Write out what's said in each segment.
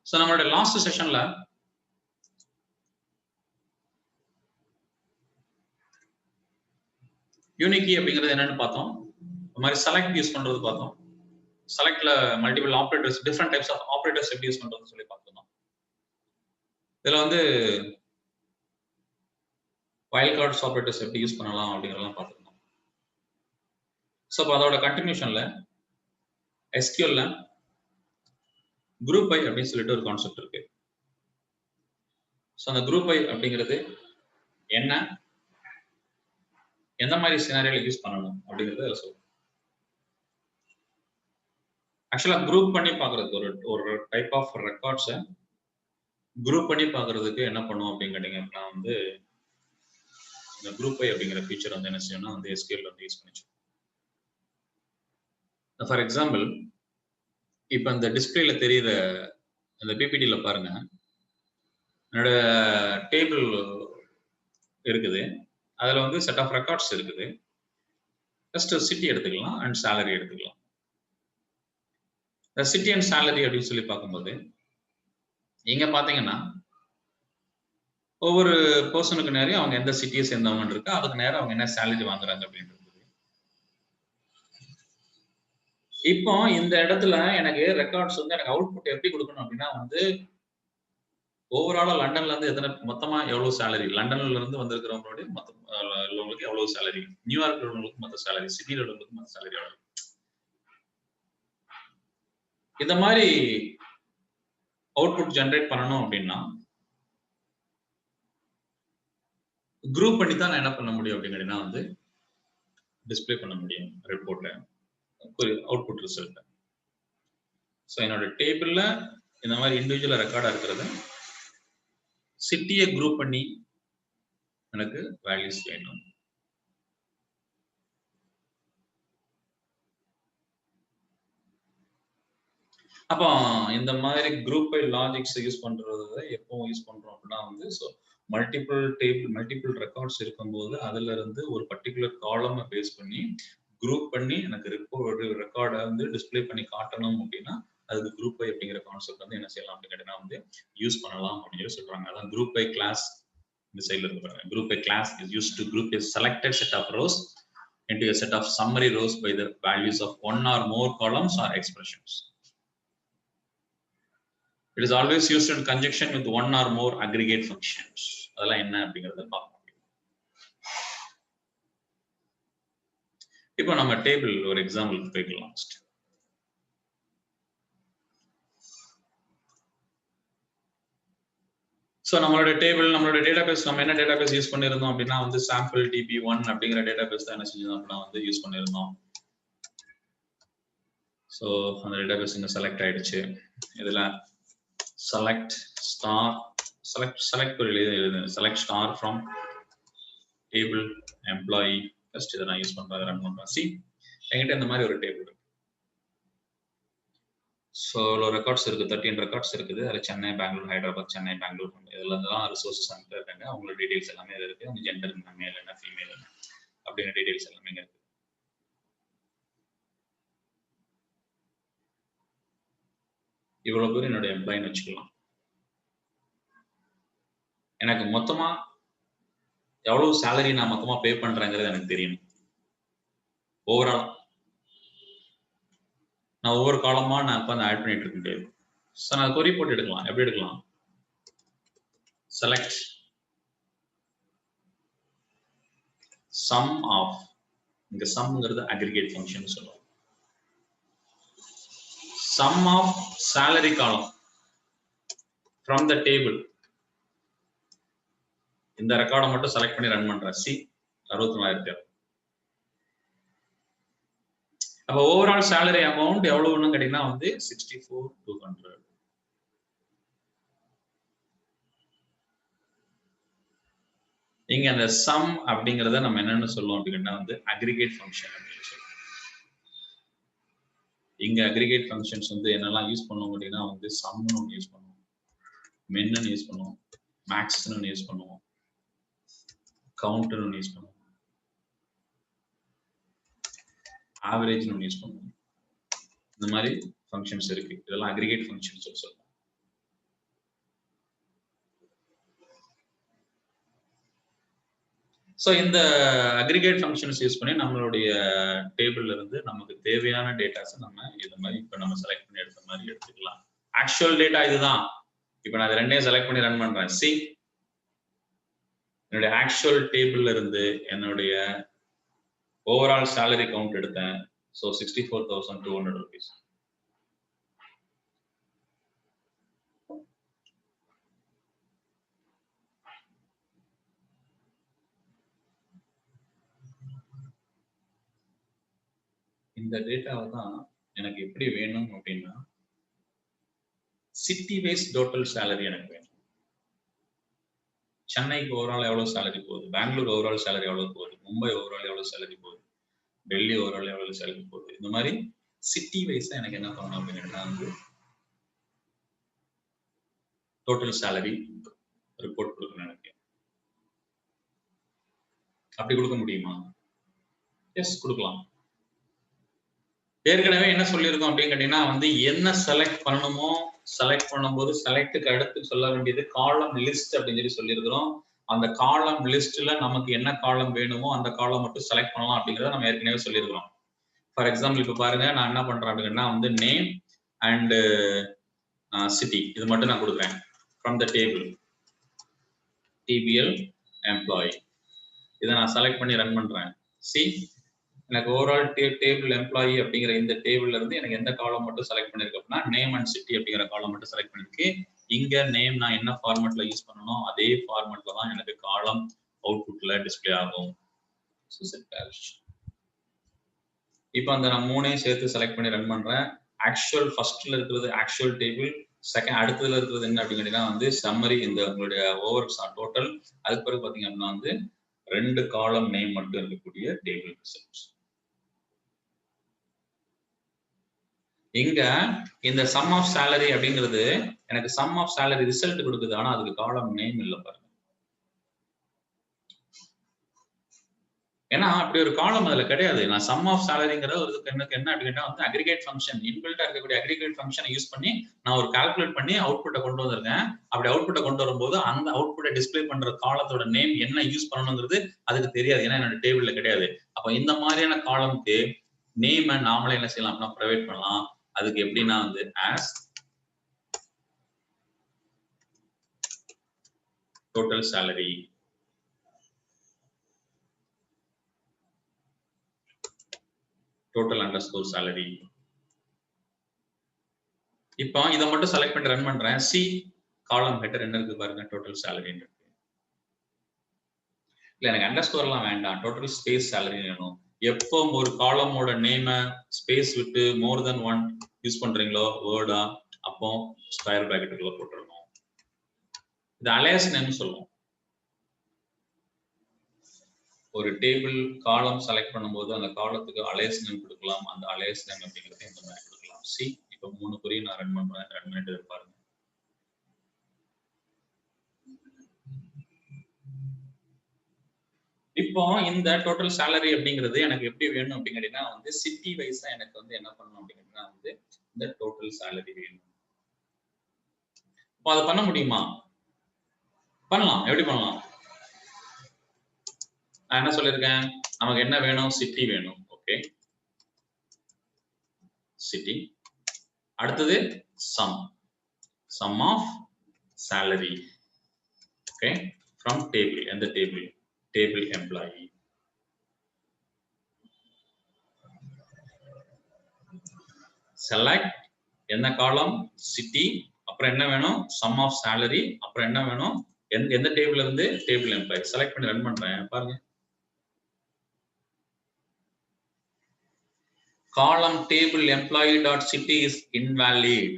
So நம்மளோட last செஷன்ல unique key அப்படிங்கிறது என்னன்னு பார்த்தோம். இந்த மாதிரி செலக்ட் யூஸ் பண்றது பார்த்தோம். செலக்ட்ல multiple operators, different types of operators எப்படி யூஸ் பண்றதுன்னு சொல்லி பார்த்துருந்தோம். இதுல வந்து வைல்ட் கார்ட்ஸ் ஆப்ரேட்டர்ஸ் எப்படி யூஸ் பண்ணலாம் அப்படிங்கிறதெல்லாம் பார்த்துருந்தோம். ஸோ அப்போ அதோட கண்டினியூஷன்ல எஸ்கியூஎல்ல குரூப் பை அப்படின்னு சொல்லிட்டு ஒரு கான்செப்ட் இருக்கு. ஸோ அந்த குரூப் பை அப்படிங்கிறது என்ன, எந்த மாதிரி சினாரியோல யூஸ் பண்ணணும் அப்படிங்கிறது அதில் சொல்லுவோம். ஆக்சுவலா குரூப் பண்ணி பார்க்கறதுக்கு ஒரு டைப் ஆஃப் ரெக்கார்ட்ஸை குரூப் பண்ணி பார்க்கறதுக்கு என்ன பண்ணுவோம் அப்படின்னு கேட்டீங்கன்னா வந்து இந்த குரூப் பை அப்படிங்கிற ஃபீச்சர் வந்து என்ன செய்யணும்னா வந்து எஸ்கியூஎல் வந்து யூஸ் பண்ணிச்சோம். ஃபார் எக்ஸாம்பிள் இப்போ இந்த டிஸ்பிளேல தெரியுற இந்த பிபிடியில் பாருங்க, என்னோட டேபிள் இருக்குது. அதில் வந்து செட் ஆஃப் ரெக்கார்ட்ஸ் இருக்குது. ஃபர்ஸ்ட் சிட்டி எடுத்துக்கலாம் அண்ட் சேலரி எடுத்துக்கலாம். சிட்டி அண்ட் சேலரி அப்படின்னு சொல்லி பார்க்கும்போது இங்க பாத்தீங்கன்னா ஒவ்வொரு பர்சனுக்கு நேரம் அவங்க எந்த சிட்டியை சேர்ந்தவங்க இருக்கு, அதுக்கு நேரம் அவங்க என்ன சேலரி வாங்குறாங்க அப்படின்றது. இப்போ இந்த இடத்துல எனக்கு ரெக்கார்ட்ஸ் வந்து எனக்கு அவுட்புட் எப்படி கொடுக்கணும் அப்படின்னா வந்து ஓவராலா லண்டன்ல இருந்து எத்தனை மொத்தமா எவ்வளவு சேலரி, லண்டன்ல இருந்து வந்திருக்கிறவங்களுடைய மொத்தம் உள்ளவங்களுக்கு எவ்வளவு சேலரி, நியூயார்க்ல உள்ளவங்களுக்கு மொத்த சேலரி, சிட்டில உள்ளவங்களுக்கு மொத்த சேலரி எவ்வளவு, இந்த மாதிரி அவுட்புட் ஜெனரேட் பண்ணணும் அப்படின்னா குரூப் பண்ணி தான் நான் என்ன பண்ண முடியும் அப்படின்னா வந்து டிஸ்பிளே பண்ண முடியும் ரிப்போர்ட்ல ஒரு அவுட்புட் ரிசல்ட். ஸோ என்னோட டேபிள்ல இந்த மாதிரி இண்டிவிஜுவலா ரெக்கார்டா இருக்கிறது சிட்டியை குரூப் பண்ணி எனக்கு வேல்யூஸ் வேணும். அப்போ இந்த மாதிரி குரூப் பை லாஜிக்ஸ் யூஸ் பண்றதை எப்போ யூஸ் பண்றோம் அப்படின்னா வந்து so multiple table multiple records இருக்கும்போது அதுல இருந்து ஒரு பர்டிகுலர் காலமை பேஸ் பண்ணி குரூப் பண்ணி எனக்கு ரெக்கார்டை வந்து டிஸ்பிளே பண்ணி காட்டணும் அப்படின்னா அதுக்கு குரூப் பை அப்படிங்கிற கான்செப்ட் வந்து என்ன செய்யலாம் அப்படின்னு கேட்டீங்கன்னா வந்து யூஸ் பண்ணலாம் அப்படின்னு சொல்றாங்க. அதான் குரூப் பை கிளாஸ் இந்த சைட்ல இருக்கு பாருங்க. Group by clause is used to group a selected set of rows into a set of summary rows by the values of one or more columns or expressions. It is always used in conjunction with one or more aggregate functions. அதெல்லாம் என்ன அப்படிங்கறத பார்ப்போம். இப்போ நம்ம table ஒரு example போய்க்கலாம். So நம்மளோட table, நம்மளோட டேட்டாபேஸ், நம்ம என்ன டேட்டாபேஸ் யூஸ் பண்ணியிருந்தோம் அப்படின்னா வந்து சாம்பிள் DB1 அப்படிங்கிற டேட்டாபேஸ் தான் என்ன செஞ்சோம் அப்படின்னா வந்து யூஸ் பண்ணியிருந்தோம். ஸோ அந்த டேட்டாபேஸ் இங்கே செலக்ட் ஆயிடுச்சு. இதில் select star from table employee. First இதை நான் யூஸ் பண்றேன், ரன் பண்றேன். சி என்கிட்ட இந்த மாதிரி ஒரு டேபிள் இருக்கு. ஸோ ரெக்கார்ட்ஸ் இருக்கு, 13 ரெக்கார்ட்ஸ் இருக்குது. அதில் சென்னை, பெங்களூர், ஹைதராபாத், சென்னை, பெங்களூர் இதெல்லாம் தான் ரிசோர்ஸஸ் அங்கே இருக்காங்க. அவங்களோட டீடைல்ஸ் எல்லாமே இருக்கு. அவங்க ஜெண்டர் என்ன, மேல் என்ன, ஃபீமேல் என்ன அப்படிங்கிற டீடைல்ஸ் எல்லாமே இருக்கு. இவ்வளவு பேர் என்னோட எம்ப்ளாயின்னு வச்சுக்கலாம். எனக்கு மொத்தமா எவ்வளவு சேலரி நான் மொத்தமா பே பண்றேங்கிறது எனக்கு தெரியணும். ஓவரால் நான் ஒவ்வொரு காலமா நான் இப்போ ஆட் பண்ணிட்டு இருக்க முடியாது. ஸோ நான் கொரி போட்டு எடுக்கலாம். எப்படி எடுக்கலாம்? செலக்ட் சம் ஆஃப், இங்க சம்ங்கிறது அக்ரிகேட் ஃபங்க்ஷன் சொல்லுவோம். Sum of salary column from the table. இந்த ரெக்கார்டை மட்டும் செலக்ட் பண்ணி ரன் பண்றேன். சி 64,000. அப்ப ஓவரால் salary amount எவ்வளவுன்னு கேட்டீங்கன்னா வந்து 64,200. இங்க அந்த சம் அப்படிங்கறத நம்ம என்னன்னு சொல்லுவோம் அப்படின்னா வந்து அக்ரிகேட் ஃபங்க்ஷன் அப்படின்னு சொல்லுவோம். இங்க அக்ரிகேட் ஃபங்க்ஷன்ஸ் வந்து என்னெல்லாம் யூஸ் பண்ணுவோம் அப்படின்னா வந்து சம்னு ஒன்று யூஸ் பண்ணுவோம், மென்னு யூஸ் பண்ணுவோம், மேக்ஸ்னு யூஸ் பண்ணுவோம், கவுண்ட்னு யூஸ் பண்ணுவோம், ஆவரேஜ்னு யூஸ் பண்ணுவோம். இந்த மாதிரி ஃபங்க்ஷன்ஸ் இருக்கு. இதெல்லாம் அக்ரிகேட் ஃபங்க்ஷன்ஸ் சொல்லுவோம். ஸோ இந்த அக்ரிகேட் ஃபங்க்ஷன்ஸ் யூஸ் பண்ணி நம்மளுடைய டேபிள்ல இருந்து நமக்கு தேவையான டேட்டாஸை நம்ம இது மாதிரி இப்போ நம்ம செலக்ட் பண்ணி எடுத்த மாதிரி எடுத்துக்கலாம். ஆக்சுவல் டேட்டா இதுதான். இப்போ நான் இது ரெண்டையும் செலக்ட் பண்ணி ரன் பண்றேன். சி, என்னுடைய ஆக்சுவல் டேபிள்ல இருந்து என்னுடைய ஓவரால் சேலரி கவுண்ட் எடுத்தேன். So 64,200 rupees. இந்த டேட்டாவை தான் எனக்கு எப்படி வேணும் அப்படின்னா, சிட்டி வைஸ் டோட்டல் சேலரி எனக்கு வேணும். சென்னைக்கு ஓவரால் எவ்வளவு சேலரி போகுது, பெங்களூர் ஓவரால் சேலரி எவ்வளவு போகுது, மும்பை ஓவரால் எவ்வளவு சேலரி போகுது, டெல்லி ஓவரால் எவ்வளவு சேலரி போகுது, இந்த மாதிரி சிட்டி வைஸா எனக்கு என்ன பண்ணணும் அப்படின்னா வந்து டோட்டல் சேலரி ரிப்போர்ட் கொடுக்கணும். எனக்கு அப்படி கொடுக்க முடியுமா? எஸ், கொடுக்கலாம். ஏற்கனவே என்ன சொல்லியிருக்கோம் அப்படின்னு கேட்டீங்கன்னா வந்து என்ன செலக்ட் பண்ணணுமோ செலக்ட் பண்ணும்போது செலக்டுக்கு அடுத்து சொல்ல வேண்டியது காலம் லிஸ்ட் அப்படின்னு சொல்லியிருக்கிறோம். அந்த காலம் லிஸ்ட்ல நமக்கு என்ன காலம் வேணுமோ அந்த காலம் மட்டும் செலக்ட் பண்ணலாம் அப்படிங்கிறத நம்ம ஏற்கனவே சொல்லியிருக்கிறோம். ஃபார் எக்ஸாம்பிள் இப்போ பாருங்க, நான் என்ன பண்றேன் அப்படின்னா வந்து நேம் அண்ட் சிட்டி இது மட்டும் நான் கொடுக்குறேன். From the table DPL employee இதை நான் செலக்ட் பண்ணி ரன் பண்றேன். சி, எனக்கு ஓவரால் டேபிள் எம்ப்ளாயி அப்படிங்கிற இந்த டேபிள்ல இருந்து எனக்கு எந்த காலம் மட்டும் செலக்ட் பண்ணிருக்கு அப்படின்னா நேம் அண்ட் சிட்டி அப்படிங்கிற காலம் மட்டும் செலக்ட் பண்ணிருக்கு. இங்க நேம் நான் என்ன ஃபார்மேட்ல யூஸ் பண்ணணும் அதே ஃபார்மேட்ல தான் எனக்கு காலம் அவுட்புட்ல டிஸ்பிளே ஆகும். இப்போ அந்த நான் மூணையும் சேர்த்து செலக்ட் பண்ணி ரன் பண்றேன். ஆக்சுவல் ஃபர்ஸ்ட்ல இருக்கிறது ஆக்சுவல் டேபிள், செகண்ட் அடுத்ததுல இருக்கிறது என்ன அப்படின்னா வந்து சம்மரி, இந்த உங்களுடைய ஓவர் டோட்டல். அதுக்கு பிறகு பாத்தீங்க அப்படின்னா வந்து 2 காலம் நேம் மட்டும் இருக்கக்கூடிய டேபிள் ரிசல்ட்ஸ். இங்க இந்த சம் ஆஃப் சேலரி அப்படிங்கிறது எனக்கு சம் ஆஃப் சேலரி ரிசல்ட் கொடுக்குது, ஆனா அதுக்கு காலம் நேம் இல்ல பாருங்க. ஏன்னா அப்படி ஒரு காலம் அதுல கிடையாது. நான் சம் ஆஃப் சேலரிங்கிறது ஒரு எனக்கு என்ன அப்படின்னா வந்து அக்ரிகேட் ஃபங்க்ஷன், இன்பில்ட்டா இருக்கக்கூடிய அக்ரிகேட் ஃபங்க்ஷனை யூஸ் பண்ணி நான் ஒரு கால்குலேட் பண்ணி அவுட்புட்டை கொண்டு வந்திருக்கேன். அப்படி அவுட்புட்டை கொண்டு வரும்போது அந்த அவுட்புட்டை டிஸ்பிளே பண்ற காலத்தோட நேம் என்ன யூஸ் பண்ணணுங்கிறது அதுக்கு தெரியாது, ஏன்னா என்னோட டேபிள்ல கிடையாது. அப்ப இந்த மாதிரியான காலம்க்கு நேம் நாமளே என்ன செய்யலாம் அப்படின்னா ப்ரொவைட் பண்ணலாம். அதுக்கு எப்படின்னா வந்து as total salary, total underscore salary. இப்போ இதை மட்டும் செலக்ட் பண்ணி ரன் பண்றேன். சி, காலம் ஹெட்டர் என்ன இருக்கு பாருங்க, டோட்டல் சேலரி இருக்கு. இல்ல எனக்கு அண்டர்ஸ்கோர்லாம் வேண்டாம், டோட்டல் ஸ்பேஸ் சேலரி வேணும். எப்போ ஒரு காலமோட நேம ஸ்பேஸ் விட்டு மோர் தென் 1 யூஸ் பண்றீங்களோ வேர்டா, அப்போ ஸ்கொயர் பிராக்கெட்டுக்குள்ள போட்டுறணும். இது அலையஸ் நேம் சொல்லுவோம். ஒரு டேபிள் காலம் செலக்ட் பண்ணும்போது அந்த காலத்துக்கு அலையஸ் நேம் கொடுக்கலாம். அந்த அலையஸ் நேம் அப்படிங்கிறது இந்த மாதிரி கொடுக்கலாம். சி, இப்போ 3 குறி நான் ரன் பண்றேன். ரன் பண்ணிட்டு பாருங்க. இப்போ இந்த டோட்டல் சேலரி அப்படிங்கிறது எனக்கு எப்படி வேணும் அப்படிங்கிறீங்கன்னா வந்து சிட்டி வைஸா எனக்கு வந்து என்ன பண்ணணும் அப்படிங்கிறதுனா வந்து இந்த டோட்டல் சேலரி வேணும். இப்போ அதை பண்ண முடியுமா? பண்ணலாம். எப்படி பண்ணலாம்? நான் என்ன சொல்லியிருக்கேன், நமக்கு என்ன வேணும், சிட்டி வேணும். Okay, city. அடுத்தது sum of salary. Okay, from table, எந்த டேபிள், டேபிள் எம்ப்ளாயி. செலக்ட் என்ன காலம், சிட்டி, அப்புறம் என்ன வேணும், சம் ஆஃப் சேலரி, அப்புறம் என்ன வேணும், எந்த டேபிள்ல இருந்து, டேபிள் எம்ப்ளாயி. செலக்ட் பண்ணி ரன் பண்றேன் பாருங்க. Column table employee.city is invalid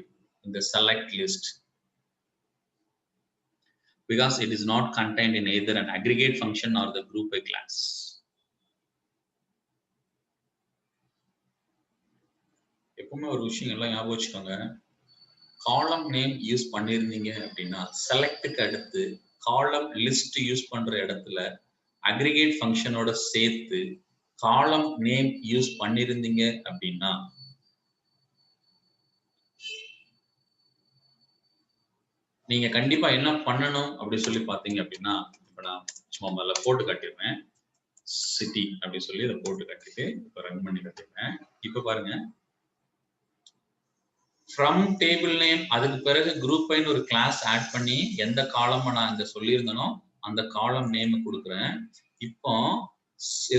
in the select list because it is not contained in either an aggregate function or the group by class. எப்பவுமே ஒரு விஷயம் எல்லாம் ஞாபகம் வச்சுக்கோங்க, காலம் நேம் யூஸ் பண்ணிருந்தீங்க அப்படின்னா செலக்டுக்கு அடுத்து காலம் லிஸ்ட் யூஸ் பண்ற இடத்துல அக்ரிகேட் ஃபங்க்ஷனோட சேர்த்து காலம் நேம் யூஸ் பண்ணிருந்தீங்க அப்படின்னா நீங்க கண்டிப்பா என்ன பண்ணணும் அப்படின்னு சொல்லி பாத்தீங்க அப்படின்னா, இப்ப நான் சும்மா முதல்ல போட்டு காட்டிடுறேன். சிட்டி அப்படி சொல்லி இதை போட்டு கட்டிட்டு இப்போ ரன் பண்ணி கட்டிருக்கேன். இப்போ பாருங்க, ஃப்ரம் டேபிள் நேம், அதுக்கு பிறகு குரூப் பைன்னு ஒரு கிளாஸ் ஆட் பண்ணி எந்த காலம் நான் இங்க சொல்லியிருந்தனோ அந்த காலம் நேம் கொடுக்குறேன். இப்போ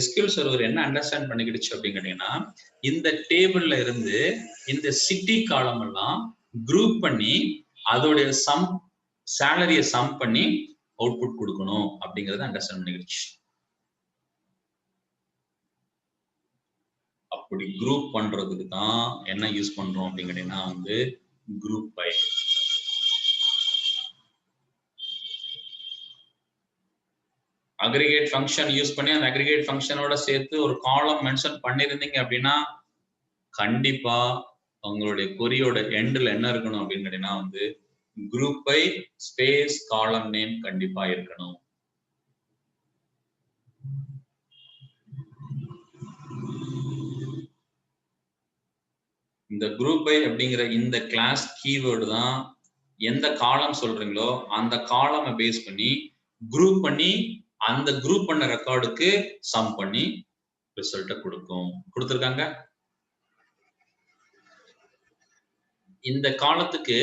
SQL சர்வர் என்ன அண்டர்ஸ்டாண்ட் பண்ணிக்கிடுச்சு அப்படின்னு கேட்டீங்கன்னா, இந்த டேபிள்ல இருந்து இந்த சிட்டி காலம் எல்லாம் குரூப் பண்ணி அதோடைய சம் சேலரியை சம் பண்ணி அவுட்புட் கொடுக்கணும் அப்படிங்கறத அண்டர்ஸ்டாண்ட் பண்ணிக்கிடுச்சு. அப்படி குரூப் பண்றதுக்கு தான் என்ன யூஸ் பண்றோம் அப்படின்னு கேட்டீங்கன்னா வந்து group by. Aggregate function use பண்ணி அந்த அக்ரிகேட் ஃபங்க்ஷனோட சேர்த்து ஒரு காலம் மென்ஷன் பண்ணிருந்தீங்க அப்படின்னா கண்டிப்பா உங்களுடைய கொரியோட எண்ட்ல என்ன இருக்கணும் அப்படின்னு கேட்டீங்கன்னா வந்து group by space column name கண்டிப்பா இருக்கணும். இந்த குரூப் பை அப்படிங்கிற இந்த கிளாஸ் கீவேர்டு தான் எந்த காலம் சொல்றீங்களோ அந்த காலமை பேஸ் பண்ணி குரூப் பண்ணி அந்த குரூப் பண்ண ரெக்கார்டுக்கு சம் பண்ணி ரிசல்ட்டை கொடுத்துருக்காங்க. இந்த காலத்துக்கு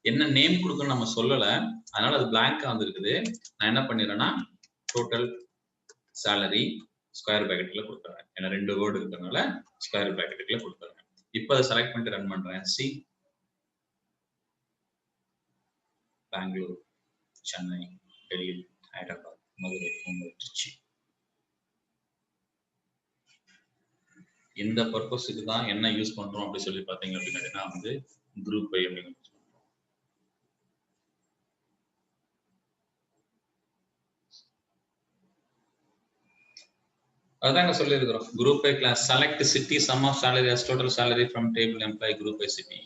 என்ன நேம் கொடுக்கணும் நம்ம சொல்லல, அதனால அது பிளாங்கா வந்துருக்குது. நான் என்ன பண்ணிடுறேன்னா டோட்டல் சேலரி ஸ்கொயர் பிராக்கெட்ல கொடுத்துறேன். ஏன்னா 2 வேர்டு இருக்கிறதுனால ஸ்கொயர் பிராக்கெட்டுக்குள்ள கொடுத்துறேன். இப்போ அதை செலக்ட் பண்ணிட்டு ரன் பண்றேன். சி பெங்களூர், சென்னை, டெல்லி, ஹைதராபாத், மதுரை, மும்பை, திருச்சி. இந்த பர்பஸுக்கு தான் என்ன யூஸ் பண்றோம் அப்படி சொல்லி பாத்தீங்க அப்படின்னா வந்து குரூப் பை அப்படிங்கிறது. அதாங்க சொல்லி இருக்கிறோம். Group by clause select city sum of salary as total salary from table employee group by city.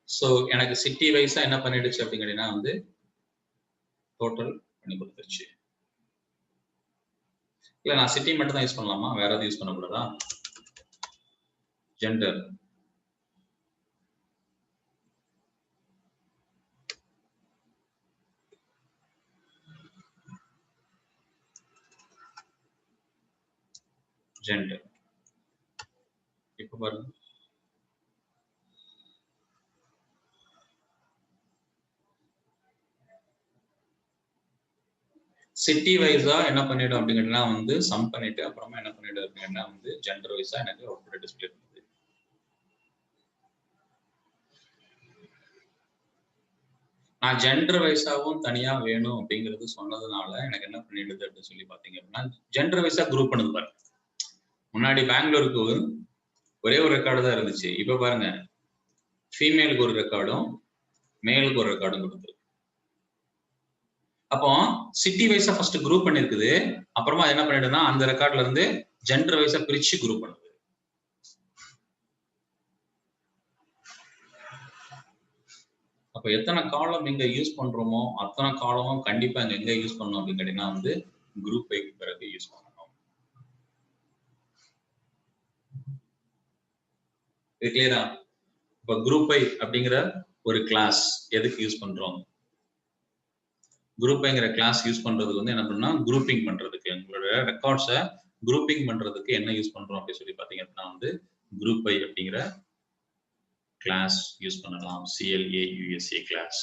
So எனக்கு சிட்டி வைஸா என்ன பண்ணிடுச்சு அப்படிங்கறதுனா வந்து டோட்டல் பண்ணி கொடுத்துருச்சு. இல்ல நான் சிட்டி மட்டும் தான் யூஸ் பண்ணலாமா, வேற எதுவும் யூஸ் பண்ணக்கூடாதா? ஜெண்டர் ஜெண்டர் இப்ப பாருங்க, சிட்டி வைஸா என்ன பண்ணிடும் அப்படிங்கன்னா வந்து சம் பண்ணிட்டு அப்புறமா என்ன பண்ணிடும் அப்படின்னா வந்து ஜெண்டர் வைஸா எனக்கு அவுட்புட் டிஸ்ப்ளே பண்ணுது. நான் ஜெண்டர் வைஸாவும் தனியா வேணும் அப்படிங்கிறது சொன்னதுனால எனக்கு என்ன பண்ணிடுது அப்படின்னு சொல்லி பாத்தீங்க அப்படின்னா ஜெண்டர் வைஸா குரூப் பண்ணுது பாருங்க. முன்னாடி பெங்களூருக்கு ஒரே ஒரு ரெக்கார்டு தான் இருந்துச்சு. இப்ப பாருங்க ஃபீமேலுக்கு ஒரு ரெக்கார்டும் மேலுக்கு ஒரு ரெக்கார்டும் கொடுத்துருக்கு. அப்போ சிட்டி வைஸா ஃபர்ஸ்ட் குரூப் பண்ணிருக்குது, அப்புறமா என்ன பண்ணிடுனா அந்த ரெக்கார்ட்ல இருந்து ஜெண்டர் வைஸா பிரிச்சு குரூப் பண்ணுது. அப்ப எத்தனை காலம் இங்க யூஸ் பண்றோமோ அத்தனை காலமும் கண்டிப்பா இங்க எங்க யூஸ் பண்ணணும் அப்படின்னு கேட்டீங்கன்னா வந்து குரூப் பைக்கு பிறகு யூஸ் பண்ணணும். இது கிளியரா? இப்ப குரூப் பை அப்படிங்கிற ஒரு கிளாஸ் எதுக்கு யூஸ் பண்றோம்? குரூப் பைங்கிற கிளாஸ் யூஸ் பண்றதுக்கு வந்து என்ன பண்ணா குரூப்பிங் பண்றதுக்கு, உங்களோட ரெக்கார்ட்ஸை குரூப்பிங் பண்றதுக்கு என்ன யூஸ் பண்றோம் அப்படின்னு சொல்லி பாத்தீங்க அப்படின்னா வந்து குரூப் பை அப்படிங்கிற கிளாஸ் யூஸ் பண்ணலாம். CLAUSA clause.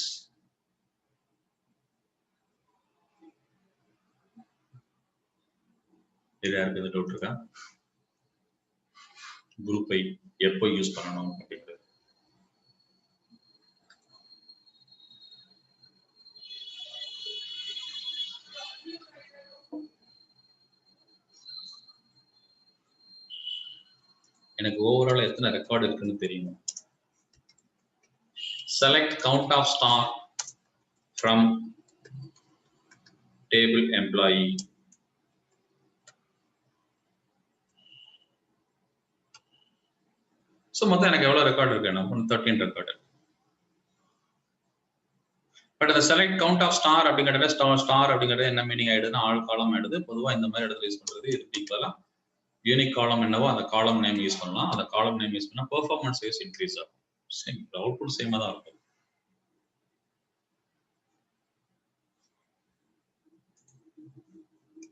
இது யாருக்கு டவுட் இருக்கா? குரூப் பை எப்போ யூஸ் பண்ணணும் அப்படிங்கிறது. எனக்கு ஓவரால் எத்தனை ரெக்கார்ட் இருக்குன்னு தெரியும். Select count of star from table employee. So மொத்தம் எனக்கு எவ்வளவு ரெக்கார்ட் இருக்கு? 13 ரெக்கார்ட். பட் அந்த செலக்ட் கவுண்ட் ஆஃப் ஸ்டார் அப்படிங்கறத ஸ்டார் அப்படிங்கறது என்ன மீனிங் ஆயிடுதுன்னா ஆல் காலம் ஆயிடுது. பொதுவா இந்த மாதிரி இடத்துல யூஸ் பண்றது இது ஈக்குவலா யூனிக் காலம் என்னவோ அந்த காலம் நேம் யூஸ் பண்ணலாம். அந்த காலம் நேம் யூஸ் பண்ணா பெர்ஃபார்மன்ஸ் வைஸ் இன்க்ரீஸ் ஆகும். சேம் அவுட்புட் சேமா தான் இருக்கும்.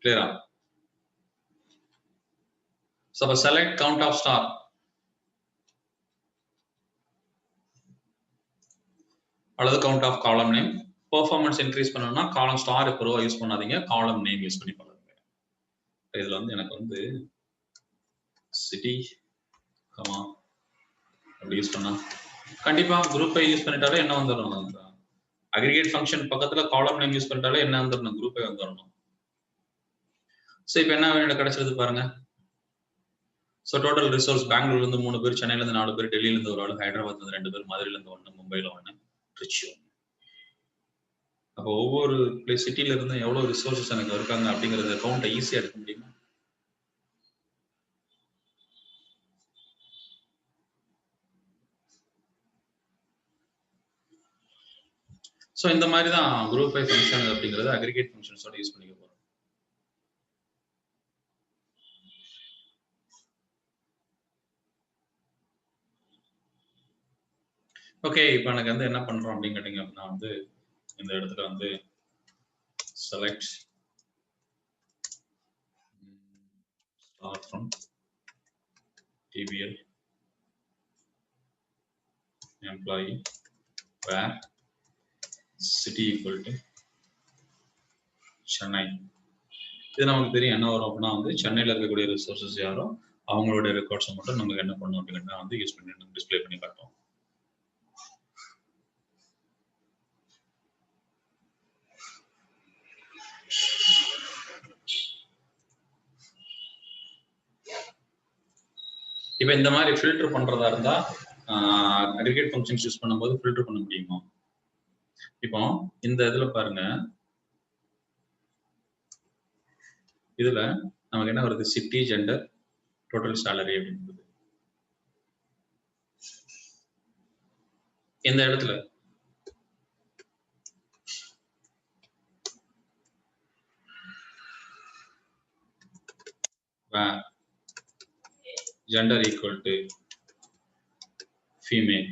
கிளியரா? So select count of star. அல்லது count of column name. Performance increase பண்ணனும்னா column star இப்போ யூஸ் பண்ணாதீங்க, column name யூஸ் பண்ணி பண்ணுங்க. இதுல வந்து எனக்கு வந்து city அப்படி யூஸ் பண்ணா கண்டிப்பா குரூப்பை யூஸ் பண்ணிட்டாலே என்ன வந்துரும்? அக்ரிகேட் ஃபங்க்ஷன் பக்கத்துல காலம் நேம் யூஸ் பண்ணிட்டாலே என்ன வந்துரும்? குரூப்பை வந்துரும். சோ இப்போ என்ன எனக்கு கிடைச்சது பாருங்க. சோ டோட்டல் ரிசோர்ஸ் பெங்களூர்ல இருந்து 3 பேர், சென்னையில இருந்து 4 பேர், டெல்லியில இருந்து ஒரு ஆளு, ஹைதராபாத்ல இருந்து 2 பேர், மதுரையில இருந்து 1, மும்பைல 1, திருச்சி 1. அப்போ ஒவ்வொரு சிட்டில இருந்து எவ்வளவு ரிசோர்சஸ் எனக்கு இருக்காங்க அப்படிங்கறத கவுண்ட ஈஸியா எடுக்க முடியுமா? சோ இந்த மாதிரி தான் குரூப் பை ஃபங்க்ஷன் அப்படிங்கறது அக்ரிகேட் ஃபங்க்ஷன்ஸோட யூஸ் பண்ணிக்க போறோம். ஓகே, இப்போ எனக்கு வந்து என்ன பண்றோம் அப்படின்னு கேட்டீங்க அப்படின்னா வந்து இந்த இடத்துல வந்து select start from TBL employee where city equal to Chennai. இது நமக்கு தெரியும் என்ன வரும் அப்படின்னா வந்து சென்னையில் இருக்கக்கூடிய ரிசோர்சஸ் யாரோ அவங்களோட ரெக்கார்ட்ஸை மட்டும் நமக்கு என்ன பண்ணணும் அப்படின்னா வந்து யூஸ் பண்ணி டிஸ்பிளே பண்ணி காட்டும். இப்போ இந்த மாதிரி ஃபில்டர் பண்றதா இருந்தா அக்ரிகேட் ஃபங்க்ஷன்ஸ் யூஸ் பண்ணும்போது ஃபில்டர் பண்ண முடியுமா? இப்போ இந்த இதுல பாருங்க, இதுல நமக்கு என்ன வருது? சிட்டி, ஜெண்டர், டோட்டல் சேலரி அப்படிங்கிறது. இந்த இடத்துல gender equal to female.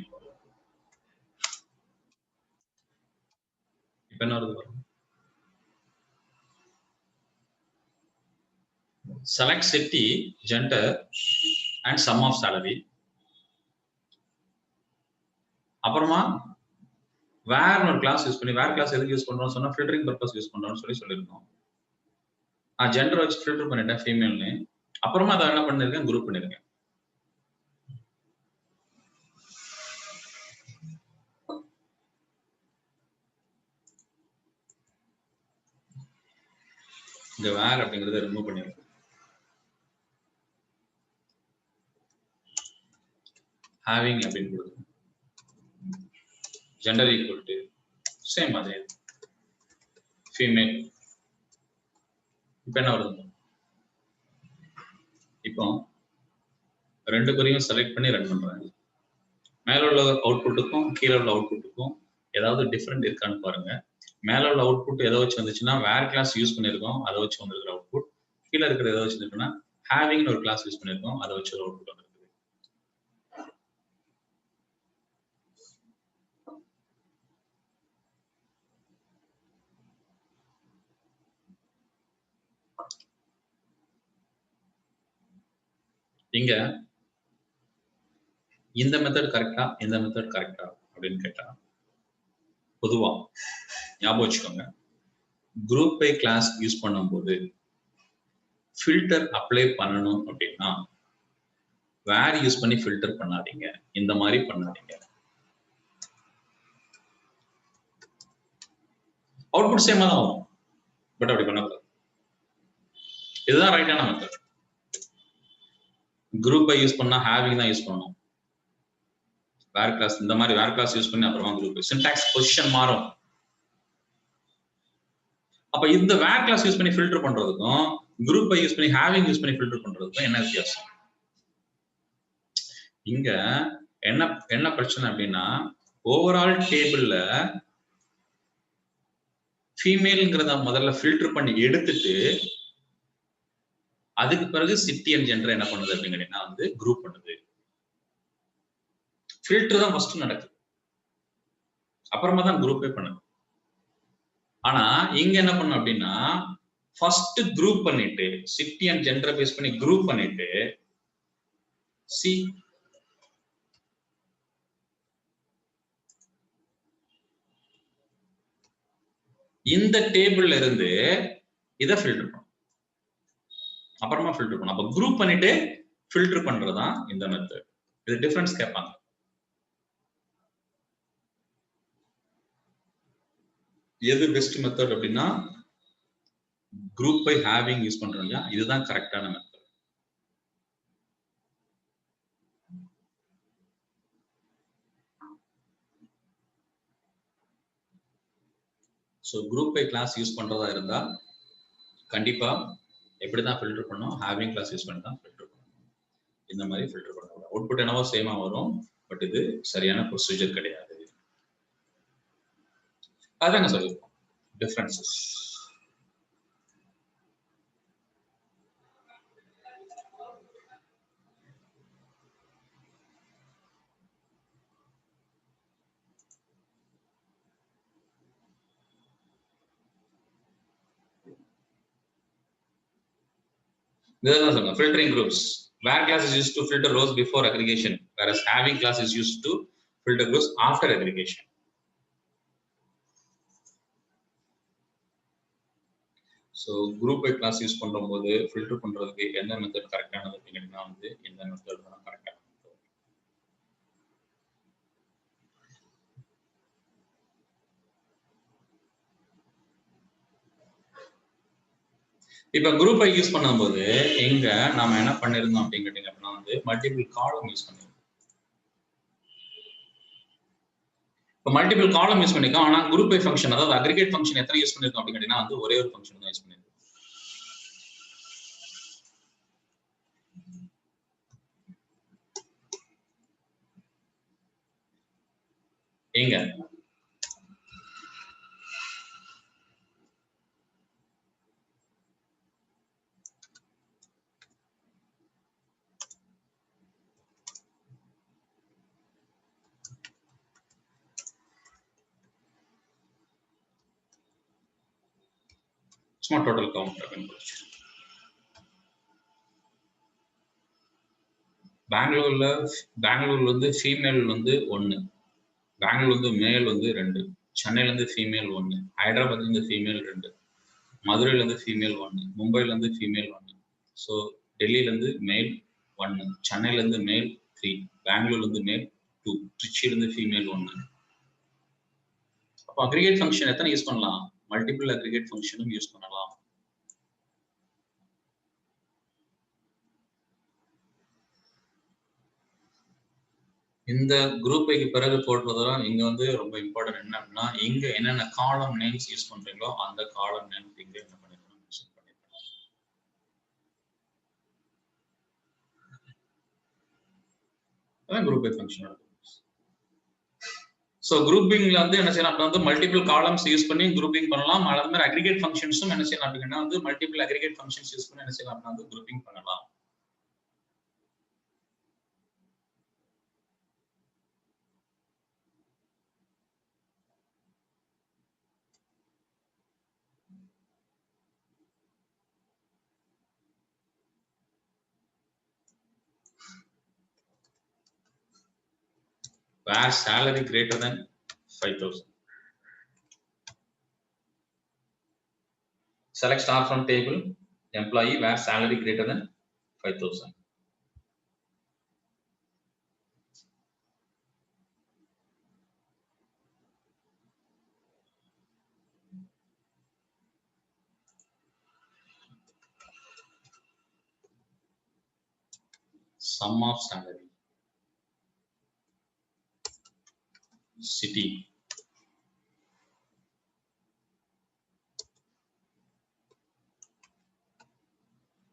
இப்போ என்ன வருது பாருங்க. select city, gender and sum of salary. அப்புறமா வேர் ஒரு கிளாஸ் யூஸ் பண்ணி, வேர் கிளாஸ் எதுக்கு யூஸ் பண்றோம் சொன்னா ஃபில்டரிங் பர்பஸ் யூஸ் பண்றோம்னு சொல்லியிருக்கோம். ஜெண்டர் வச்சு ஃபில்டர் பண்ணிட்டேன் ஃபீமேல்னு. அப்புறமா அதை என்ன பண்ணிருக்கேன்? குரூப் பண்ணிருக்கேன். இந்த வேர் அப்படிங்கறத ரிமூவ் பண்ணிருக்கேன். ஹேவிங் அப்படிங்கிறது ஜெண்டர் ஈக்குவல் டு சேம் அதே ஃபீமேல். இப்போ என்ன வருது? இப்போ ரெண்டு பேரையும் செலக்ட் பண்ணி ரன் பண்றாங்க. மேல உள்ள அவுட்புட்டுக்கும் கீழே உள்ள அவுட்புட்டுக்கும் ஏதாவது டிஃபரெண்ட் இருக்கான்னு பாருங்க. மேல உள்ள அவுட்புட் எதை வச்சு வந்துச்சுன்னா வேர் கிளாஸ் யூஸ் பண்ணிருக்கோம், அதை வச்சு வந்திருக்கிற அவுட்புட். கீழே இருக்கிற எதை வச்சிருக்குன்னா ஹேவிங்னு ஒரு கிளாஸ் யூஸ் பண்ணிருக்கோம், அதை வச்சு ஒரு அவுட்புட் வந்திருக்கு. இங்க இந்த மெத்தட் கரெக்டா, இந்த மெத்தட் கரெக்டா அப்படின்னு கேட்டா பொதுவா ஞாபகம் வச்சுக்கோங்க, குரூப் பை கிளாஸ் யூஸ் பண்ணும்போது ஃபில்டர் அப்ளை பண்ணணும் அப்படின்னா வேர் யூஸ் பண்ணி ஃபில்டர் பண்ணாதீங்க, இந்த மாதிரி பண்ணாதீங்க. அவுட்புட் சேமா தான் வரும், பட் அப்படி பண்ணக்கூடாது. இதுதான் ரைட்டான மெத்தட். குரூப் பை யூஸ் பண்ணா ஹேவிங் தான் யூஸ் பண்ணணும். வேர் கிளாஸ் இந்த மாதிரி வேர் கிளாஸ் யூஸ் பண்ணி அப்புறமா குரூப் சின்டாக்ஸ் பொசிஷன் மாறும். அப்ப இந்த வேர் கிளாஸ் யூஸ் பண்ணி ஃபில்டர் பண்றதுக்கும் குரூப் பை யூஸ் பண்ணி ஹேவிங் யூஸ் பண்ணி ஃபில்டர் பண்றதுக்கும் என்ன வித்தியாசம்? இங்க என்ன பிரச்சனை அப்படின்னா ஓவரால் டேபிள்ல ஃபீமேல்ங்கிறத முதல்ல ஃபில்டர் பண்ணி எடுத்துட்டு அதுக்கு பிறகு சிட்டி அண்ட் ஜெண்டர் என்ன பண்ணுது அப்படிங்கன்னா வந்து குரூப் பண்ணுது. ஃபில்டர் தான் ஃபர்ஸ்ட் நடக்குது, அப்புறமா தான் குரூப்பே பண்ணுது. ஆனா இங்க என்ன பண்ணும் அப்படின்னா ஃபர்ஸ்ட் குரூப் பண்ணிட்டு சிட்டி அண்ட் ஜெண்டரை பேஸ் பண்ணி குரூப் பண்ணிட்டு சி இந்த டேபிள்ல இருந்து இதை ஃபில்டர் பண்ணும், அப்புறமா ஃபில்டர் பண்ணும். அப்ப குரூப் பண்ணிட்டு ஃபில்டர் பண்றதுதான் இந்த மெத்தட். இது டிஃபரன்ஸ் கேட்பாங்க. எது பெஸ்ட் மெத்தட் அப்படின்னா குரூப் பை ஹேவிங் யூஸ் பண்றோம் இல்லையா, இதுதான் கரெக்டான method. So group by clause use பண்றதா இருந்தா கண்டிப்பா எப்படிதான் ஃபில்டர் பண்ணோம், ஹேவிங் கிளாஸ் யூஸ் பண்ணி தான் ஃபில்டர் பண்ணணும். இந்த மாதிரி ஃபில்டர் பண்ணணும். அவுட்புட் என்னவோ சேமா வரும், பட் இது சரியான ப்ரொசீஜர் கிடையாது. அதாங்க சொல்லியிருக்கோம் டிஃபரன்சஸ். இதுதான் சொல்லுங்க filtering groups. Where class is used to filter rows before aggregation, whereas having class is used to filter groups after aggregation. So group by class use பண்ணும்போது ஃபில்டர் பண்றதுக்கு எந்த மெத்தட் கரெக்டானது அப்படின்னா வந்து இந்த மெத்தட் தான் கரெக்டான மெத்தட். இப்ப குரூப் ஐ use பண்ணும்போது எங்க நாம என்ன பண்ணிருந்தோம் அப்படிங்கிட்டீங்க அப்படின்னா வந்து மல்டிபிள் காலம் யூஸ் பண்ணிருக்கோம். இப்போ மல்டிபிள் காலம் யூஸ் பண்ணிருக்கோம், ஆனா குரூப் பை ஃபங்க்ஷன் அதாவது அக்ரிகேட் ஃபங்க்ஷன் எத்தனை யூஸ் பண்ணிருக்கோம் அப்படின்னா வந்து ஒரே ஒரு ஃபங்க்ஷன் தான் யூஸ் பண்ணிருக்கோம். எங்க சும்மா டோட்டல் கவுண்ட் கண்டுபிடிச்சு பெங்களூர்ல வந்து ஃபீமேல் வந்து 1, பெங்களூர் வந்து மேல் வந்து 2, சென்னையில இருந்து ஃபீமேல் 1, ஹைதராபாத்ல இருந்து ஃபீமேல் 2, மதுரையில இருந்து ஃபீமேல் 1, மும்பைல இருந்து ஃபீமேல் 1, ஸோ டெல்லியில இருந்து மேல் 1, சென்னையில இருந்து மேல் 3, பெங்களூர்ல இருந்து மேல் 2, திருச்சியில இருந்து ஃபீமேல் 1. அப்போ அக்ரிகேட் ஃபங்க்ஷன் எத்தனை யூஸ் பண்ணலாம்? மல்டிபிள் அக்ரிகேட் ஃபங்க்ஷனும் யூஸ் பண்ணலாம். இந்த குரூப்புக்கு பிறகு போடுறதுலாம் இங்க வந்து ரொம்ப இம்பார்ட்டன்ட் என்ன அப்படின்னா இங்க என்னென்ன காலம் நேம்ஸ் யூஸ் பண்றீங்களோ அந்த காலம் நேம் இங்க என்ன பண்ணிருக்கணும் மென்ஷன் பண்ணிருக்கணும். அதான் குரூப் பை ஃபங்க்ஷன். ஸோ குரூப்பிங்ல வந்து என்ன செய்யலாம் அப்படின்னா வந்து மல்டிபிள் காலம்ஸ் யூஸ் பண்ணி குரூப்பிங் பண்ணலாம். அதே மாதிரி அக்ரிகேட் ஃபங்க்ஷன்ஸும் என்ன செய்யலாம் அப்படின்னா வந்து மல்டிபிள் அக்ரிகேட் ஃபங்க்ஷன்ஸ் யூஸ் பண்ணி என்ன செய்யலாம் அப்படின்னா வந்து குரூப்பிங் பண்ணலாம். Where salary greater than 5,000. Select star from table employee where salary greater than 5,000. Sum of salary. City.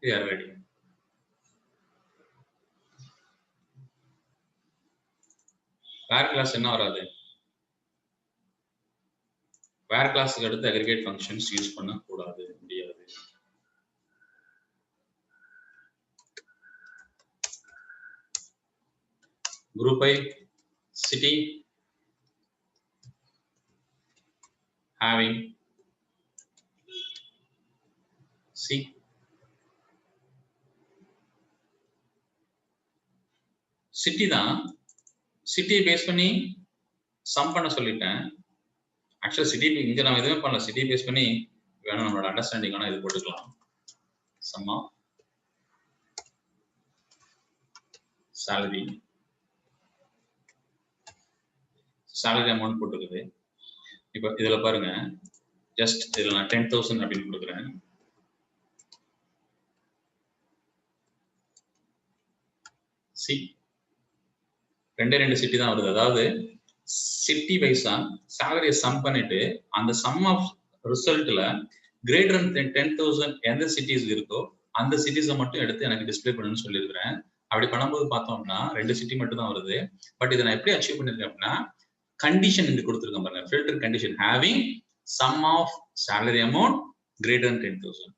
We are ready. Where class என்ன வராது? Where class அடுத்து aggregate functions யூஸ் பண்ண கூடாது, முடியாது. Group by city having city தான். சிட்டியை base பண்ணி some பண்ண சொல்லிட்டேன். ஆக்சுவலா சிட்டி இங்க நம்ம எதுவுமே பண்ணல. சிட்டியை பேஸ் பண்ணி வேணும் நம்மளோட அண்டர்ஸ்டாண்டிங் ஆனா இது போட்டுக்கலாம். சம் ஆஃப் salary அமௌண்ட் போட்டுருக்குது. இப்போ இதுல பாருங்க, ஜஸ்ட் இதுல நான் 10,000 அப்படின்னு கொடுக்குறேன். ரெண்டு சிட்டி தான் வருது. அதாவது சிட்டி வைஸா சேலரியை சம் பண்ணிட்டு அந்த சம் ஆஃப் ரிசல்ட்ல கிரேட்டர் than 10,000 எந்த சிட்டிஸ் இருக்கோ அந்த சிட்டிஸை மட்டும் எடுத்து எனக்கு டிஸ்பிளே பண்ணணும்னு சொல்லியிருக்கிறேன். அப்படி பண்ணும்போது பார்த்தோம்னா 2 சிட்டி மட்டும் தான் வருது. பட் இதை நான் எப்படி அச்சீவ் பண்ணிருக்கேன் அப்படின்னா, கண்டிஷன் இங்க கொடுத்துருக்கேன் பாருங்க, filter condition having sum of salary amount greater than 10,000.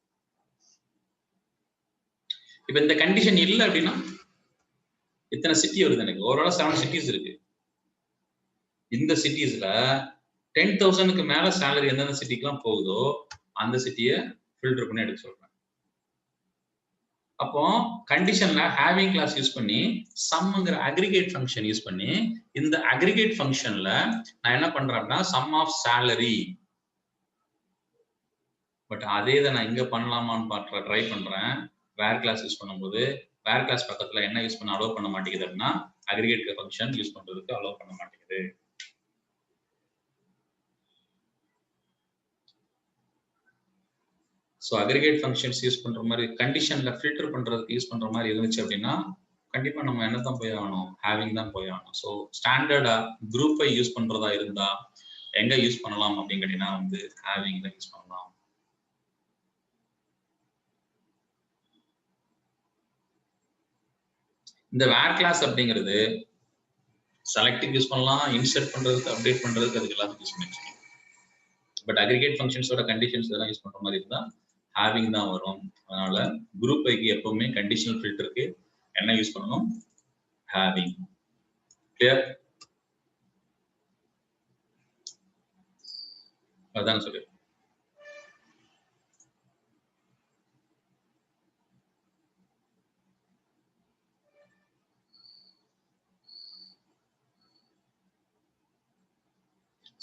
இப்போ இந்த கண்டிஷன் இல்லை அப்படின்னா இத்தனை சிட்டி வருது எனக்கு. ஓவரால் 7 சிட்டிஸ் இருக்கு. இந்த சிட்டிஸ்ல 10,000க்கு மேல சேலரி எந்தெந்த சிட்டிக்கெல்லாம் போகுதோ அந்த சிட்டியை ஃபில்டர் பண்ணி எடுக்க சொல்றேன். அப்போ கண்டிஷன்ல ஹேவிங் கிளாஸ் யூஸ் பண்ணி சம்ங்கிற அக்ரிகேட் ஃபங்க்ஷன் யூஸ் பண்ணி இந்த அக்ரிகேட் ஃபங்க்ஷன்ல நான் என்ன பண்றேன்னா சம் ஆஃப் சேலரி. பட் அதே இதை நான் இங்க பண்ணலாமான்னு ட்ரை பண்றேன். வேர் கிளாஸ் யூஸ் பண்ணும்போது வேர் கிளாஸ் பக்கத்துல என்ன யூஸ் பண்ண அலோவ் பண்ண மாட்டேங்குது அப்படின்னா அக்ரிகேட் ஃபங்க்ஷன் யூஸ் பண்றதுக்கு அலோவ் பண்ண மாட்டேங்குது. ஸோ அக்ரிகேட் ஃபங்க்ஷன்ஸ் யூஸ் பண்ற மாதிரி கண்டிஷன்ல ஃபில்டர் பண்றதுக்கு யூஸ் பண்ற மாதிரி இருந்துச்சு அப்படின்னா கண்டிப்பா நம்ம என்ன தான் போய் ஆகணும், ஹேவிங் தான் போய் ஆகணும். ஸோ ஸ்டாண்டர்டா குரூப்பை யூஸ் பண்றதா இருந்தா எங்க யூஸ் பண்ணலாம் அப்படின்னு கேட்டீங்கன்னா வந்து ஹேவிங் தான் யூஸ் பண்ணலாம். இந்த வேர் கிளாஸ் அப்படிங்கிறது செலக்டிவ் யூஸ் பண்ணலாம், இன்சர்ட் பண்றதுக்கு, அப்டேட் பண்றதுக்கு, அதுக்கு எல்லாத்துக்கும் யூஸ் பண்ணிக்கலாம். பட் அக்ரிகேட் ஃபங்க்ஷன்ஸோட கண்டிஷன்ஸ் இதெல்லாம் யூஸ் பண்ற மாதிரி இருந்தா ஹேவிங் தான் வரும். அதனால குரூப் ஐக்கு எப்பவுமே கண்டிஷனல் ஃபில்டருக்கு என்ன யூஸ் பண்ணணும், ஹேவிங். கிளியர்? அதான் சொல்லு.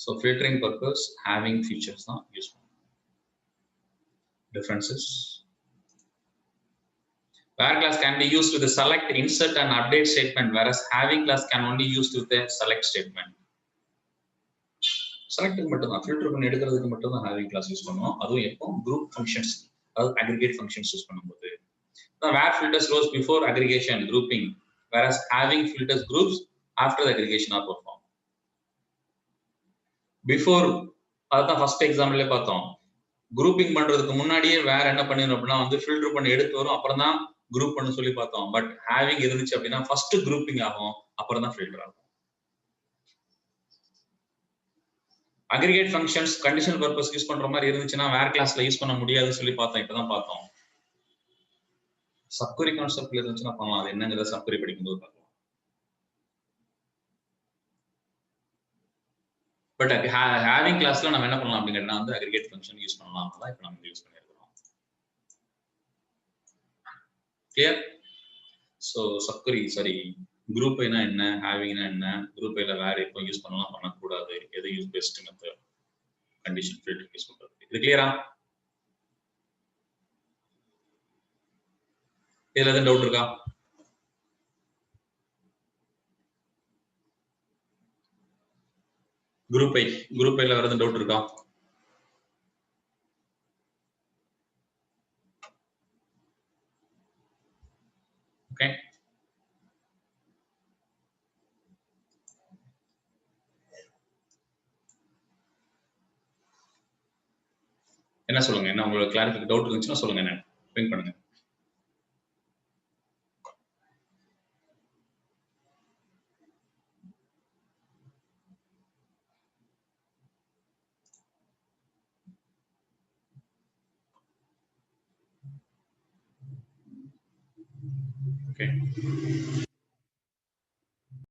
So filtering purpose having features தான் யூஸ் பண்ணும். Differences. Where class can be used with the select, insert and update statement, whereas having class can only used with the select statement. Select மட்டும் தான், filter பண்ணி எடுக்கிறதுக்கு மட்டும் தான் having class use பண்ணுவோம். அதுவும் எப்போ group functions, அதாவது aggregate functions யூஸ் பண்ணும்போது. Where filters rows before aggregation grouping, whereas having filters groups after the aggregation are performed. Before அதான் ஃபர்ஸ்ட் எக்ஸாம்பிள்ல பார்த்தோம். குரூப்பிங் பண்றதுக்கு முன்னாடியே வேற என்ன பண்ணிரும் அப்படின்னா வந்து ஃபில்டர் பண்ணி எடுத்து வரும், அப்புறம் தான் குரூப் பண்ண சொல்லி பார்த்தோம். பட் ஹேவிங் இருந்துச்சு அப்படின்னா ஃபர்ஸ்ட் குரூப்பிங் ஆகும், அப்புறம் தான் ஃபில்டர் ஆகும். Aggregate functions conditional purpose use பண்ற மாதிரி இருந்துச்சுன்னா வேர் கிளாஸ்ல யூஸ் பண்ண முடியாதுன்னு சொல்லி பார்த்தோம். இப்பதான் பார்த்தோம். சப்குரி கான்செப்ட்ல இருந்துச்சுன்னா பண்ணலாம். அது என்னங்கிறத சப்குரி படிக்கும்போது பார்க்கலாம். பட் ஹேவிங் கிளாஸ்ல நம்ம என்ன பண்ணலாம் அப்படின்னா வந்து அக்ரிகேட் ஃபங்க்ஷன் யூஸ் பண்ணலாம். தான் இப்போ நம்ம யூஸ் பண்ணியிருக்கிறோம். Clear? So சப்குரி sorry group Aina என்ன, ஹேவிங்னா என்ன, குரூப் ஐல வேற எப்போ யூஸ் பண்ணலாம், பண்ணக்கூடாது, எது use best method, condition filter use பண்றது. இது கிளியரா? இதுல எதுவும் டவுட் இருக்கா? குரூப் ஐல வேற எதுவும் டவுட் இருக்கா? ஓகே, என்ன சொல்லுங்க, என்ன உங்களுக்கு கிளாரிஃபிகேஷன் டவுட் இருந்துச்சுன்னா சொல்லுங்க, என்ன பிங் பண்ணுங்க. Okay.